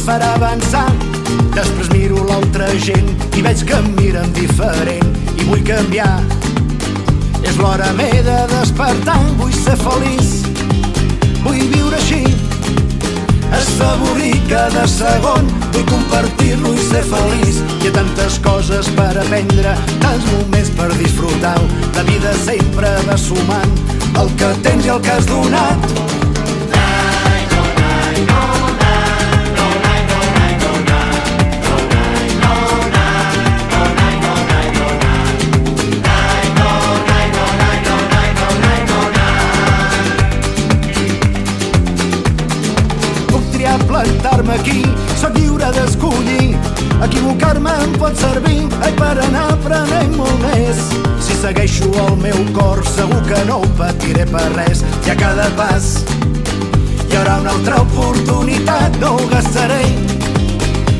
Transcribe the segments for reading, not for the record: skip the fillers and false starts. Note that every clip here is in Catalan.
farà avançar. Després miro l'altra gent i veig que em miren diferent i vull canviar. És l'hora m'he de despertar, vull ser feliç, vull viure així, assaborir cada segon, vull compartir-lo i ser feliç. Hi ha tantes coses per aprendre, tants moments per disfrutar-ho. La vida sempre va sumant el que tens i el que has donat. Plantar-me aquí, sóc lliure d'escollir. Equivocar-me em pot servir, per anar aprenent molt més. Si segueixo el meu cor segur que no ho patiré per res. I a cada pas hi haurà una altra oportunitat. No ho gastaré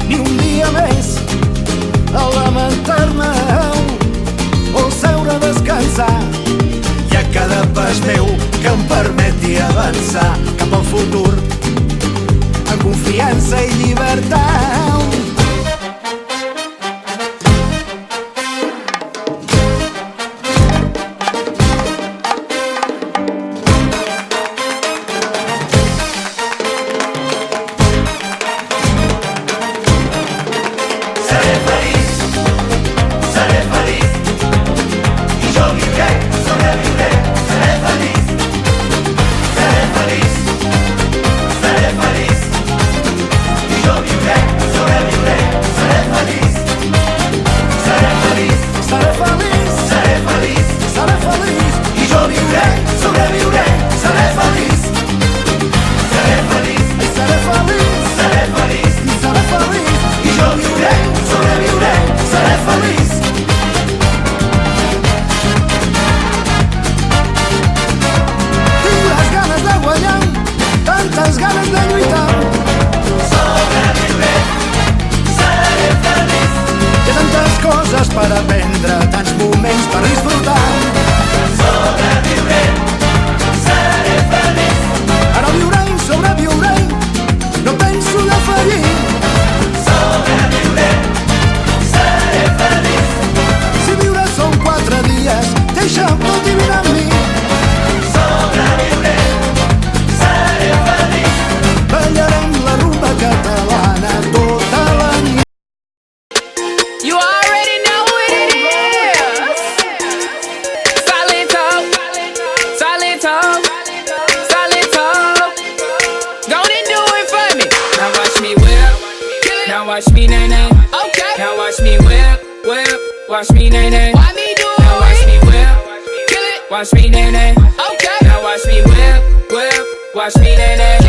ni un dia més a lamentar-me o seure a descansar. I a cada pas meu que em permeti avançar cap al futur amb confiança i llibertat. Seré feliç i jo viuré, sobreviuré. Seré feliç i jo viuré, sobreviuré. Seré feliç i jo viuré, sobreviuré. Seré feliç i jo viuré, sobreviuré. Seré feliç. Tinc les ganes de guanyar, tantes ganes de lluitar. Sobreviuré, seré feliç. Hi ha tantes coses per aprendre, tants moments per disfrutar. Sobreviuré, seré feliç. Ara viuré i sobreviuré, no penso defallir. Sobreviuré, seré feliç. Si viure són 4 dies, deixa'm tot i vine amb mi. Sobreviuré, seré feliç. Ballarem la rumba catalana tota la nit. You already know what it is. Silent talk, silent talk, silent talk. Go and do it for me. Now watch me whip, now watch me nay nay. Okay. Now watch me whip, whip, watch me nay nay. Why me do it? Now watch me whip, kill it. Watch me nay nay. Okay. Now watch me whip, whip, watch me nay nay.